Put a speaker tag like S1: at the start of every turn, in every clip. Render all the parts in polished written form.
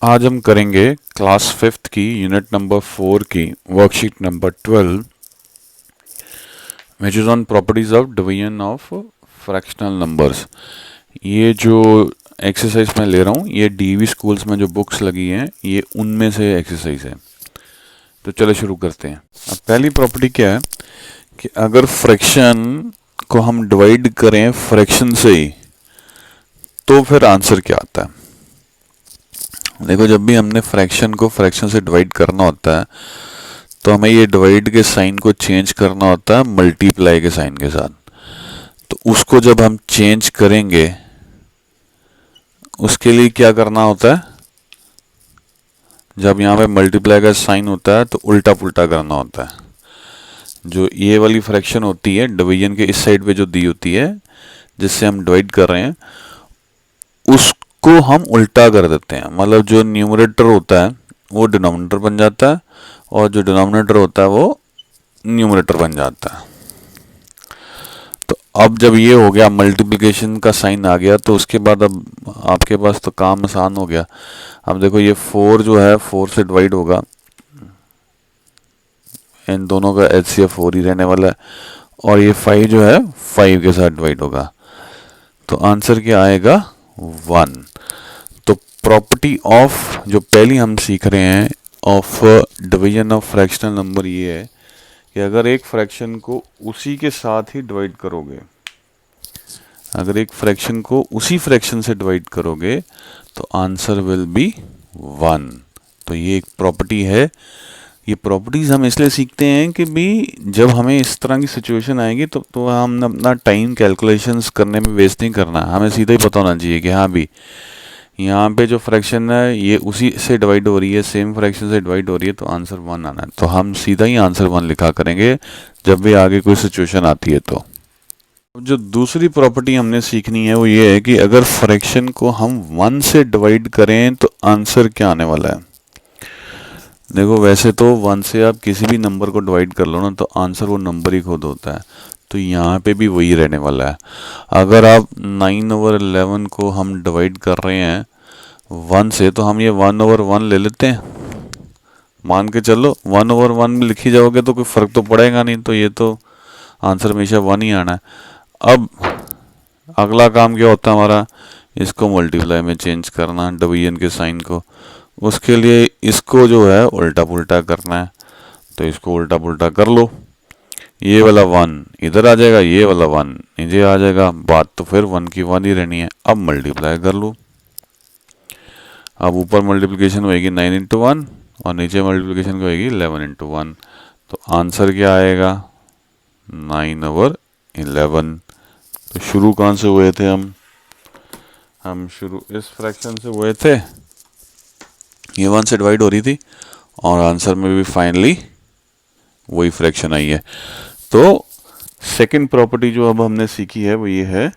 S1: आज हम करेंगे क्लास फिफ्थ की यूनिट नंबर 4 की worksheet number 12 which is on properties of division of fractional numbers. ये जो एक्सरसाइज मैं ले रहा हूँ ये डीवी स्कूल्स में जो बुक्स लगी हैं ये उनमें से एक्सरसाइज है। तो चलो शुरू करते हैं। अब पहली प्रॉपर्टी क्या है कि अगर फ्रैक्शन को हम डिवाइड करें फ्रैक्शन से ही तो फिर आंसर क्या आता है। देखो, जब भी हमने फ्रैक्शन को फ्रैक्शन से डिवाइड करना होता है तो हमें ये डिवाइड के साइन को चेंज करना होता है मल्टीप्लाई के साइन के साथ। तो उसको जब हम चेंज करेंगे उसके लिए क्या करना होता है, जब यहाँ पे मल्टीप्लाई का साइन होता है तो उल्टा पुल्टा करना होता है। जो ये वाली फ्रैक्शन होती है डिवीजन के इस साइड पे जो दी होती है जिससे हम डिवाइड कर रहे हैं उसको हम उल्टा कर देते हैं। मतलब जो न्यूमरेटर होता है वो डिनोमिनेटर बन जाता है और जो डिनोमिनेटर होता है वो न्यूमरेटर बन जाता है। तो अब जब ये हो गया, मल्टीप्लिकेशन का साइन आ गया, तो उसके बाद अब आपके पास तो काम आसान हो गया। अब देखो ये 4 जो है 4 से डिवाइड होगा, इन दोनों का एचसीएफ 4 ही रहने वाला है, और ये 5 जो है 5 के साथ डिवाइड होगा। तो आंसर क्या आएगा 1। तो प्रॉपर्टी ऑफ जो पहली हम सीख रहे हैं of division of fractional number ये है कि अगर एक फ्रैक्शन को उसी के साथ ही डिवाइड करोगे, अगर एक फ्रैक्शन को उसी फ्रैक्शन से डिवाइड करोगे तो आंसर विल बी 1। तो ये एक प्रॉपर्टी है। ये प्रॉपर्टीज हम इसलिए सीखते हैं कि भी जब हमें इस तरह की सिचुएशन आएगी तो हम अपना टाइम कैलकुलेशंस करने में वेस्ट नहीं करना, हमें सीधा ही पता होना चाहिए कि हाँ भी यहाँ पे जो फ्रैक्शन है ये उसी से डिवाइड हो रही है, सेम फ्रैक्शन से डिवाइड हो रही है, तो आंसर 1 आना है। तो हम सीधा ही आंसर 1 लिखा करेंगे जब भी आगे कोई सिचुएशन आती है। तो जो दूसरी प्रॉपर्टी हमने सीखनी है वो ये है कि अगर फ्रैक्शन को हम 1 से डिवाइड करें तो आंसर क्या आने वाला है। देखो, वैसे तो 1 से आप किसी भी नंबर को डिवाइड कर लो ना तो आंसर वो नंबर ही खुद होता है, तो यहाँ पे भी वही रहने वाला है। अगर आप 9/11 को हम डिवाइड कर रहे हैं 1 से तो हम ये 1/1 ले लेते हैं, मान के चलो 1/1 में लिखी जाओगे तो कोई फ़र्क तो पड़ेगा नहीं, तो ये तो आंसर हमेशा 1 ही आना है। अब अगला काम क्या होता है हमारा, इसको मल्टीप्लाई में चेंज करना डिवीजन के साइन को। उसके लिए इसको जो है उल्टा पुल्टा करना है, तो इसको उल्टा पुल्टा कर लो। ये वाला 1 इधर आ जाएगा, ये वाला 1 नीचे आ जाएगा, बात तो फिर 1 की 1 ही रहनी है। अब मल्टीप्लाई कर लो। अब ऊपर मल्टीप्लिकेशन होएगी 9 इंटू 1 और नीचे मल्टीप्लिकेशन होएगी 11 इंटू 1। तो आंसर क्या आएगा 9/11। तो शुरू कहाँ से हुए थे हम शुरू इस फ्रैक्शन से हुए थे, ये 1 से डिवाइड हो रही थी और आंसर में भी फाइनली वही फ्रैक्शन आई है। तो सेकंड प्रॉपर्टी जो अब हमने सीखी है वो ये है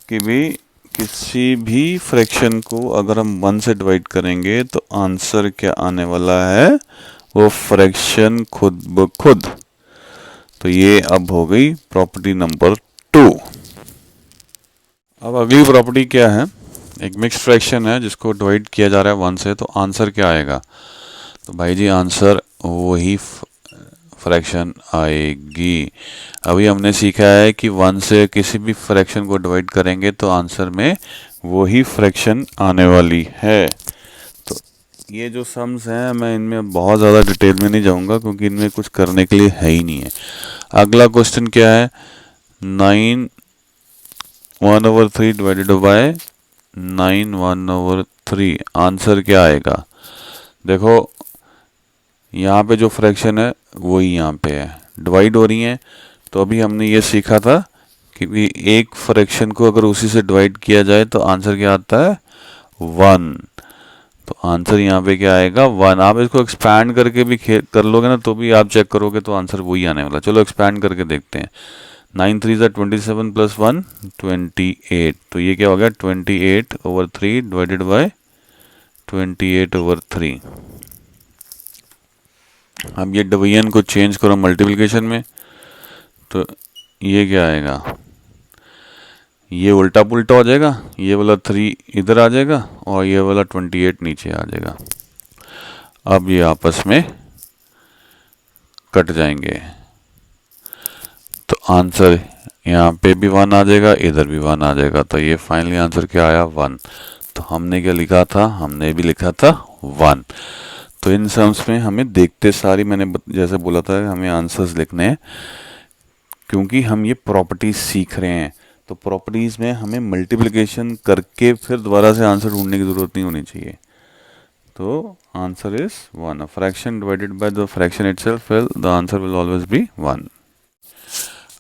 S1: कि भी किसी भी फ्रैक्शन को अगर हम 1 से डिवाइड करेंगे तो आंसर क्या आने वाला है, वो फ्रैक्शन खुद ब खुद। तो ये अब हो गई प्रॉपर्टी नंबर 2। अब अगली प्रॉपर्टी क्या है, एक मिक्स फ्रैक्शन है जिसको डिवाइड किया जा रहा है 1 से, तो आंसर क्या आएगा। तो भाई जी आंसर वही फ्रैक्शन आएगी। अभी हमने सीखा है कि 1 से किसी भी फ्रैक्शन को डिवाइड करेंगे तो आंसर में वही फ्रैक्शन आने वाली है। तो ये जो सम्स हैं मैं इनमें बहुत ज़्यादा डिटेल में नहीं जाऊंगा क्योंकि इनमें कुछ करने के लिए है ही नहीं है। अगला क्वेश्चन क्या है, 9 1/3 डिवाइडेड बाय 9 1/3, आंसर क्या आएगा। देखो यहाँ पे जो फ्रैक्शन है वही यहाँ पे है, डिवाइड हो रही हैं। तो अभी हमने ये सीखा था कि भी एक फ्रैक्शन को अगर उसी से डिवाइड किया जाए तो आंसर क्या आता है 1। तो आंसर यहाँ पे क्या आएगा 1। आप इसको एक्सपैंड करके भी कर लोगे ना तो भी आप चेक करोगे तो आंसर वही आने वाला। चलो एक्सपैंड करके देखते हैं। 9 3 27 प्लस 1 28। तो ये क्या हो गया 28/3 डिवाइडेड बाय 28/3। अब ये डिवीजन को चेंज करो मल्टीप्लिकेशन में, तो ये क्या आएगा, ये उल्टा पुल्टा हो जाएगा, ये वाला 3 इधर आ जाएगा और ये वाला 28 नीचे आ जाएगा। अब ये आपस में कट जाएंगे तो आंसर यहाँ पे भी 1 आ जाएगा, इधर भी 1 आ जाएगा। तो ये फाइनली आंसर क्या आया? 1। तो हमने क्या लिखा था? हमने भी लिखा था 1। तो इन सम्स में हमें देखते सारी, मैंने जैसे बोला था हमें आंसर्स लिखने हैं, क्योंकि हम ये प्रॉपर्टीज सीख रहे हैं। तो प्रॉपर्टीज में हमें मल्टीप्लिकेशन करके फिर दोबारा से आंसर ढूंढने की जरूरत नहीं होनी चाहिए। तो answer is 1। A fraction divided by the fraction itself, the answer will always be 1।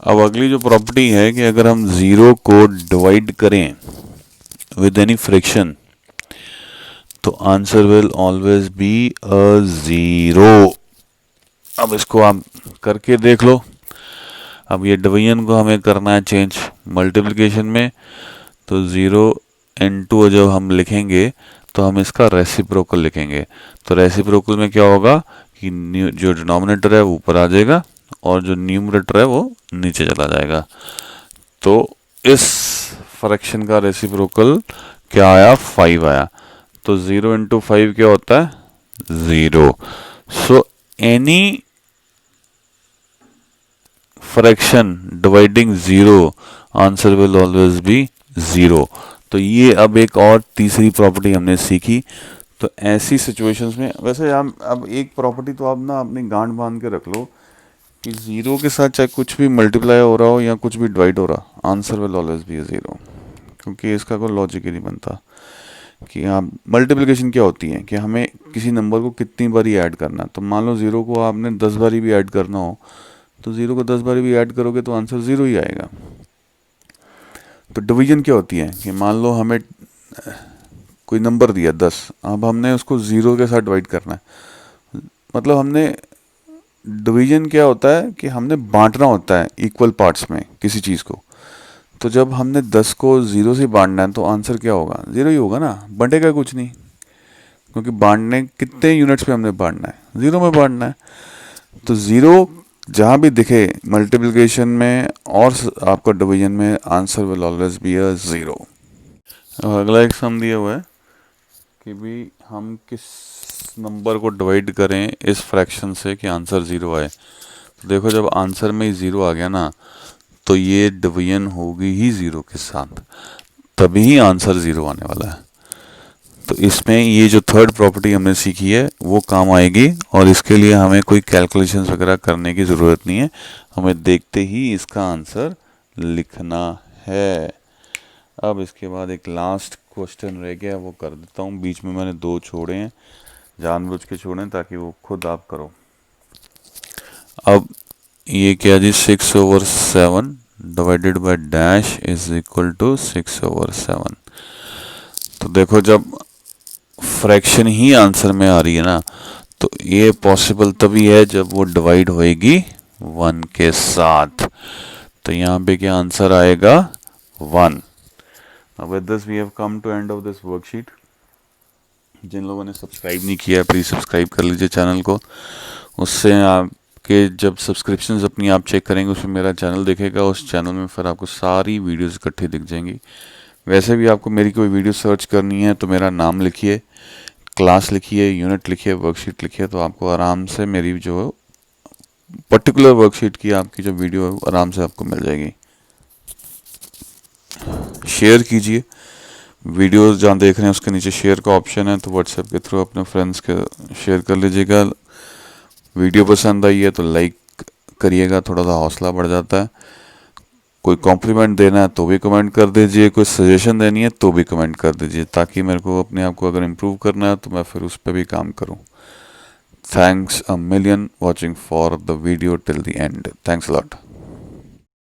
S1: अब अगली जो प्रॉपर्टी है कि अगर हम 0 को डिवाइड करें विद एनी फ्रैक्शन तो answer will always be a 0। अब इसको आप करके देख लो। अब ये डिवीजन को हमें करना है चेंज मल्टीप्लिकेशन में, तो 0 into जब हम लिखेंगे तो हम इसका रेसिप्रोकल लिखेंगे। तो रेसिप्रोकल में क्या होगा कि जो डिनोमिनेटर है वो ऊपर आ जाएगा और जो न्यूमरेटर है वो नीचे चला जाएगा। तो इस फ्रैक्शन का रेसिप्रोकल क्या आया? 5 आया। तो 0 into 5 क्या होता है? 0। So any fraction dividing 0 answer will always be 0। तो ये अब एक और तीसरी प्रॉपर्टी हमने सीखी। तो ऐसी सिचुएशंस में वैसे हम अब एक प्रॉपर्टी तो आप ना अपनी गांठ बांध के रख लो कि 0 के साथ चाहे कुछ भी मल्टीप्लाई हो रहा हो या कुछ भी डिवाइड हो रहा, आंसर विल ऑलवेज बी 0। क्योंकि इसका कोई लॉजिक ही नहीं बनता कि आप मल्टीप्लिकेशन क्या होती है कि हमें किसी नंबर को कितनी बारी ऐड करना है। तो मान लो 0 को आपने 10 बारी भी ऐड करना हो, तो 0 को 10 बारी भी ऐड करोगे तो आंसर 0 ही आएगा। तो डिवीजन क्या होती है कि मान लो हमें कोई नंबर दिया 10, अब हमने उसको 0 के साथ डिवाइड करना है। मतलब हमने डिवीजन क्या होता है कि हमने बांटना होता है इक्वल पार्ट्स में किसी चीज़ को। तो जब हमने 10 को 0 से बांटना है तो आंसर क्या होगा? 0 ही होगा ना, बटेगा कुछ नहीं, क्योंकि बांटने कितने यूनिट्स पे हमने बांटना है? 0 में बांटना है। तो 0 जहाँ भी दिखे मल्टीप्लिकेशन में और आपका डिवीजन में, answer will always be a 0। अगला एक सम दिया हुआ है कि भी हम किस नंबर को डिवाइड करें इस फ्रैक्शन से कि आंसर 0 आए। तो देखो जब आंसर में ही 0 आ गया ना तो ये डिवीजन होगी ही 0 के साथ, तभी ही आंसर 0 आने वाला है। तो इसमें ये जो थर्ड प्रॉपर्टी हमने सीखी है वो काम आएगी और इसके लिए हमें कोई कैलकुलेशंस वगैरह करने की ज़रूरत नहीं है, हमें देखते ही इसका आंसर लिखना है। अब इसके बाद एक लास्ट क्वेश्चन रह गया, वो कर देता हूँ। बीच में मैंने 2 छोड़े हैं, जानबूझ के छोड़े हैं ताकि वो खुद आप करो। अब ये क्या जी? 6/7 divided by dash is equal to 6/7। तो देखो जब फ्रैक्शन ही आंसर में आ रही है ना तो ये पॉसिबल तभी है जब वो डिवाइड होएगी 1 के साथ। तो यहाँ पे क्या आंसर आएगा? 1। Now with this we have come to end of this worksheet। जिन लोगों ने सब्सक्राइब नहीं किया है प्लीज़ सब्सक्राइब कर लीजिए चैनल को। उससे आपके जब सब्सक्रिप्शंस अपनी आप चेक करेंगे उसमें मेरा चैनल दिखेगा, उस चैनल में फिर आपको सारी वीडियोस इकट्ठी दिख जाएंगी। वैसे भी आपको मेरी कोई वीडियो सर्च करनी है तो मेरा नाम लिखिए, क्लास लिखिए, यूनिट लिखिए, वर्कशीट लिखिए, तो आपको आराम से मेरी जो पर्टिकुलर वर्कशीट की आपकी जो वीडियो है आराम से आपको मिल जाएगी। शेयर कीजिए वीडियोस, जहाँ देख रहे हैं उसके नीचे शेयर का ऑप्शन है, तो व्हाट्सएप के थ्रू अपने फ्रेंड्स के शेयर कर लीजिएगा। वीडियो पसंद आई है तो लाइक करिएगा, थोड़ा सा हौसला बढ़ जाता है। कोई कॉम्प्लीमेंट देना है तो भी कमेंट कर दीजिए, कोई सजेशन देनी है तो भी कमेंट कर दीजिए, ताकि मेरे को अपने आप को अगर इम्प्रूव करना है तो मैं फिर उस पर भी काम करूँ। Thanks a million watching for the video till the end. Thanks a lot.